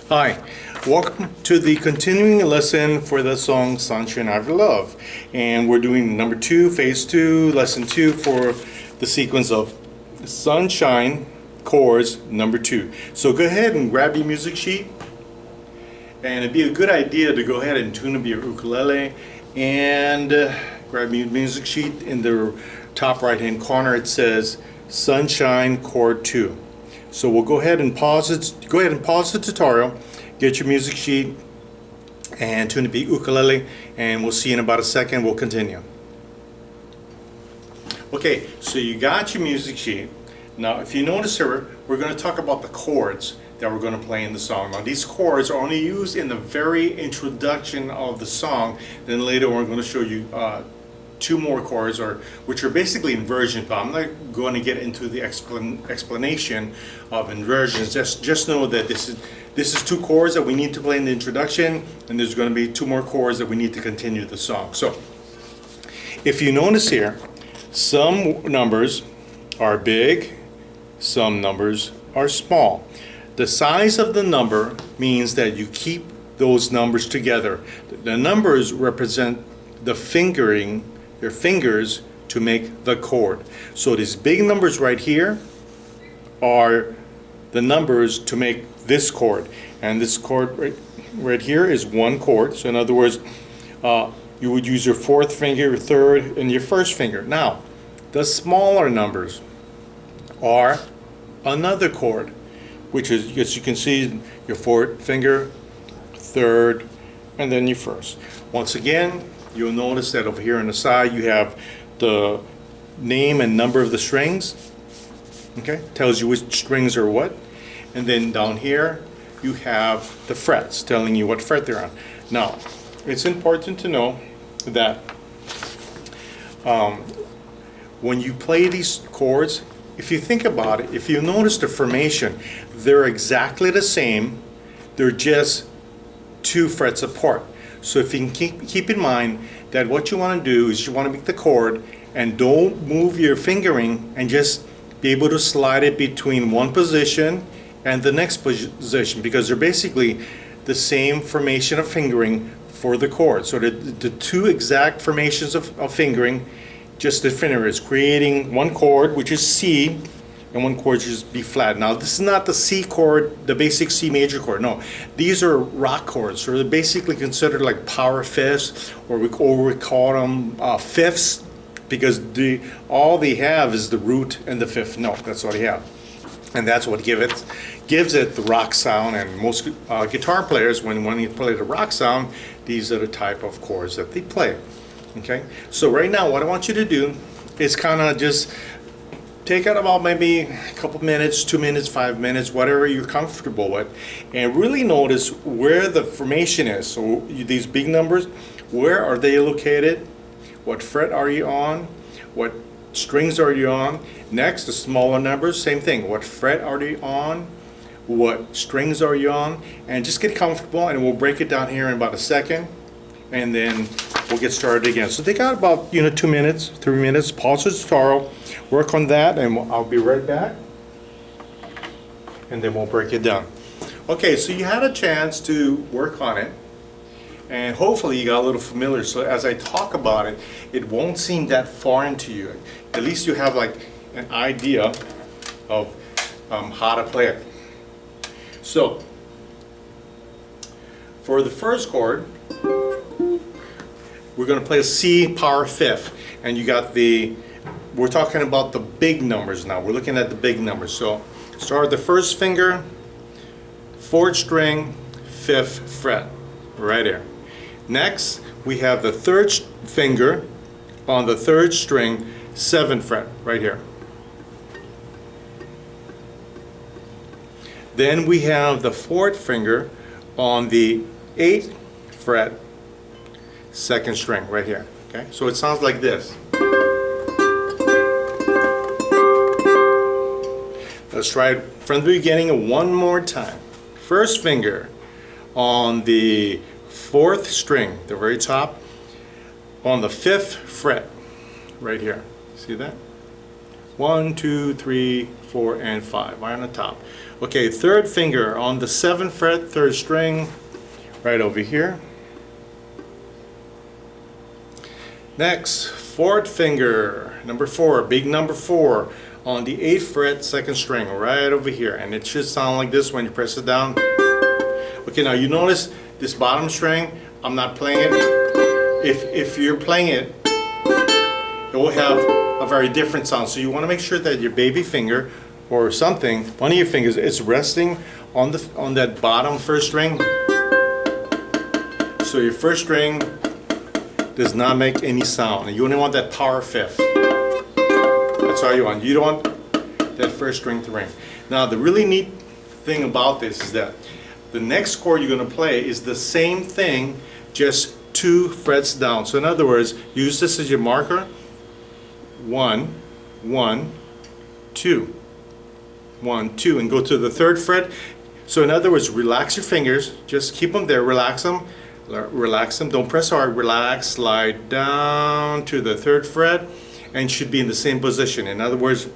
Hi, welcome to the continuing lesson for the song Sunshine After Love. And we're doing number 2, phase 2, lesson 2 for the sequence of Sunshine Chords number 2. So go ahead and grab your music sheet. And it'd be a good idea to go ahead and tune up your ukulele and grab your music sheet. In the top right hand corner it says Sunshine Chord 2. So we'll go ahead and pause it. Go ahead and pause the tutorial, get your music sheet, and tune up the ukulele, and we'll see you in about a second. We'll continue. Okay, so you got your music sheet. Now, if you notice here, we're going to talk about the chords that we're going to play in the song. Now, these chords are only used in the very introduction of the song. Then later, we're going to show you two more chords, which are basically inversions, but I'm not going to get into the explanation of inversions. Just know that this is two chords that we need to play in the introduction, and there's going to be two more chords that we need to continue the song. So if you notice here, some numbers are big, some numbers are small. The size of the number means that you keep those numbers together. The numbers represent the fingering, your fingers, to make the chord. So these big numbers right here are the numbers to make this chord, and this chord right here is one chord. So in other words, you would use your fourth finger, your third, and your first finger. Now, the smaller numbers are another chord, which is, as you can see, your fourth finger, third, and then your first. Once again, you'll notice that over here on the side you have the name and number of the strings. Okay, tells you which strings are what. And then down here you have the frets, telling you what fret they're on. Now, it's important to know that when you play these chords, if you think about it, if you notice the formation, they're exactly the same. They're just two frets apart. So if you can keep in mind that what you want to do is you want to make the chord, and don't move your fingering, and just be able to slide it between one position and the next position, because they're basically the same formation of fingering for the chord. So the two exact formations of fingering, just the finger is creating one chord, which is C, and one chord is B flat. Now, this is not the C chord, the basic C major chord. No, these are rock chords. So they're basically considered like power fifths, or we call them fifths, because all they have is the root and the fifth note. That's all they have, and that's what gives it the rock sound. And most guitar players, when you play the rock sound, these are the type of chords that they play. Okay, so right now what I want you to do is kind of just take out about maybe a couple minutes, 2 minutes, 5 minutes, whatever you're comfortable with, and really notice where the formation is. So these big numbers, where are they located? What fret are you on? What strings are you on? Next, the smaller numbers, same thing. What fret are you on? What strings are you on? And just get comfortable, and we'll break it down here in about a second, and then we'll get started again. So take out about 2 minutes, 3 minutes, pause the tutorial, work on that, and I'll be right back, and then we'll break it down. Okay, so you had a chance to work on it, and hopefully you got a little familiar, so as I talk about it, it won't seem that foreign to you. At least you have like an idea of how to play it. So for the first chord, we're going to play a C power fifth, and you got we're talking about the big numbers now. We're looking at the big numbers. So start with the first finger, fourth string, fifth fret, right there. Next, we have the third finger on the third string, seventh fret, right here. Then we have the fourth finger on the eighth fret, second string, right here. Okay, so it sounds like this. Let's try it from the beginning one more time. First finger on the fourth string, the very top, on the fifth fret, right here. See that? 1, 2, 3, 4, and 5, right on the top. Okay, third finger on the 7th fret, 3rd string, right over here. Next, 4th finger, number 4, big number 4, on the 8th fret, 2nd string, right over here. And it should sound like this when you press it down. Okay, now you notice this bottom string, I'm not playing it. If you're playing it, it will have a very different sound. So you want to make sure that your baby finger or something, one of your fingers, is resting on that bottom 1st string. So your 1st string does not make any sound. And you only want that power 5th. That's all you want. You don't want that 1st string to ring. Now the really neat thing about this is that the next chord you're going to play is the same thing, just 2 frets down. So in other words, use this as your marker. 1, 1, 2. 1, 2, and go to the 3rd fret. So in other words, relax your fingers, just keep them there, relax them, don't press hard, relax, slide down to the 3rd fret, and should be in the same position. In other words,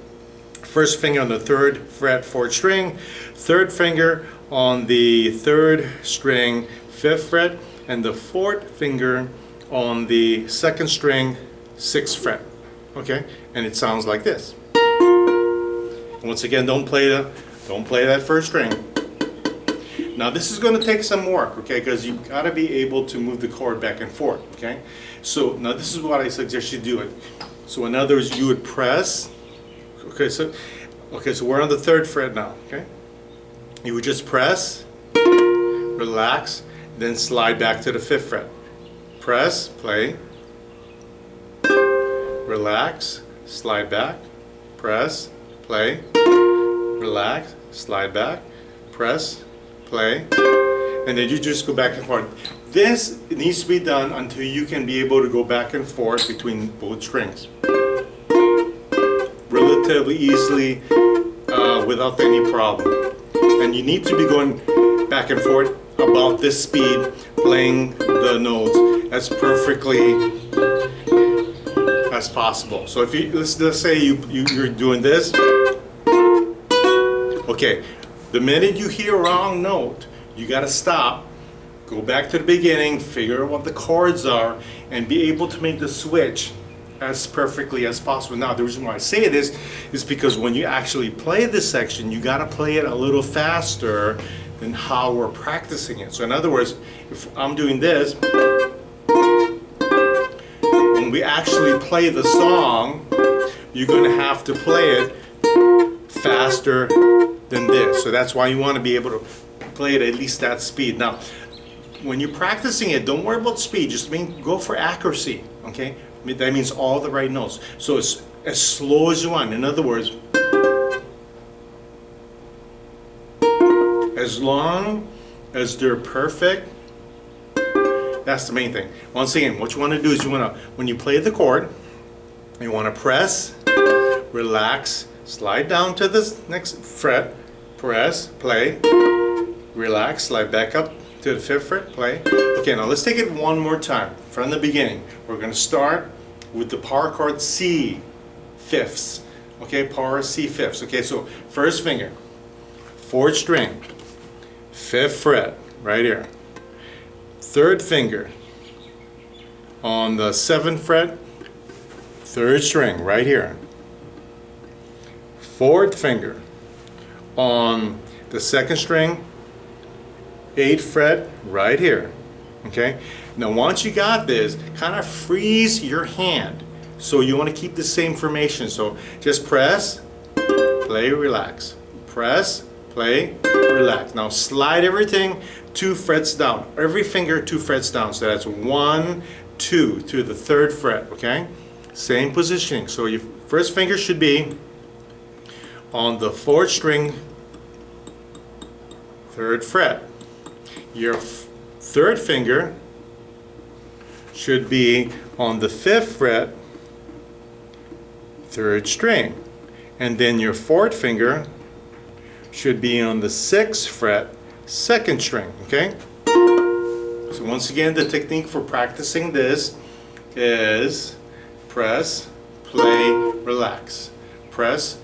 1st finger on the 3rd fret, 4th string, 3rd finger on the 3rd string, 5th fret, and the 4th finger on the 2nd string, 6th fret. Okay, and it sounds like this. Once again, don't play that 1st string. Now this is going to take some work, okay, because you've got to be able to move the chord back and forth, okay. So now this is what I suggest you do it. So in other words, you would press. Okay, so we're on the 3rd fret now, okay. You would just press, relax, then slide back to the 5th fret. Press, play, relax, slide back, press, play, relax, slide back, press, play, and then you just go back and forth. This needs to be done until you can be able to go back and forth between both strings relatively easily without any problem. And you need to be going back and forth about this speed, playing the notes as perfectly as possible. So if you let's say you're doing this, okay, the minute you hear a wrong note, you got to stop, go back to the beginning, figure out what the chords are, and be able to make the switch as perfectly as possible. Now the reason why I say this is because when you actually play this section, you got to play it a little faster than how we're practicing it. So in other words, if I'm doing this, when we actually play the song, you're going to have to play it faster than this. So that's why you want to be able to play it at least that speed. Now, when you're practicing it, don't worry about speed. Just go for accuracy. Okay, that means all the right notes. So it's as slow as you want. In other words, as long as they're perfect, that's the main thing. Once again, what you want to do is when you play the chord, you want to press, relax, slide down to the next fret, press, play, relax, slide back up to the 5th fret, play. Okay, now let's take it one more time from the beginning. We're going to start with the power chord C fifths. Okay, power C fifths. Okay, so 1st finger, 4th string, 5th fret, right here. 3rd finger on the 7th fret, 3rd string, right here. 4th finger on the 2nd string, 8th fret, right here. Okay, now once you got this, kind of freeze your hand. So you want to keep the same formation. So just press, play, relax. Press, play, relax. Now slide everything 2 frets down. Every finger 2 frets down. So that's 1, 2 to the 3rd fret. Okay, same positioning. So your 1st finger should be on the 4th string, 3rd fret. Your 3rd finger should be on the 5th fret, 3rd string. And then your 4th finger should be on the 6th fret, 2nd string. Okay? So once again, the technique for practicing this is press, play, relax. Press,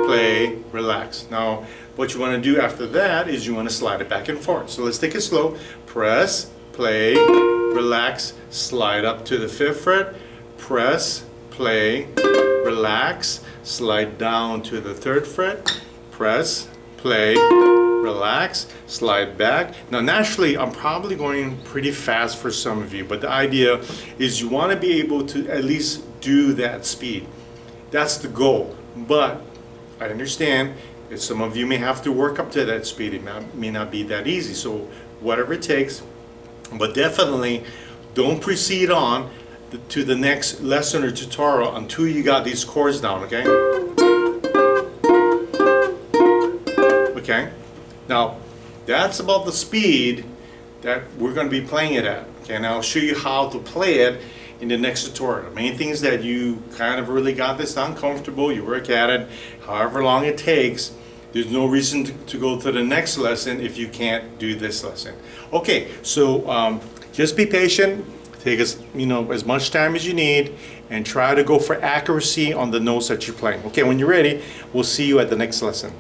play, relax. Now, what you want to do after that is you want to slide it back and forth. So let's take it slow. Press, play, relax, slide up to the 5th fret, press, play, relax, slide down to the 3rd fret, press, play, relax, slide back. Now naturally I'm probably going pretty fast for some of you, but the idea is you want to be able to at least do that speed. That's the goal. But I understand that some of you may have to work up to that speed. It may not be that easy. So whatever it takes, but definitely don't proceed on to the next lesson or tutorial until you got these chords down, okay? Okay? Now, that's about the speed that we're going to be playing it at. Okay, and I'll show you how to play it in the next tutorial. The main thing is that you kind of really got this down comfortable, you work at it, however long it takes. There's no reason to go to the next lesson if you can't do this lesson. Okay, so just be patient, take as much time as you need, and try to go for accuracy on the notes that you're playing. Okay, when you're ready, we'll see you at the next lesson.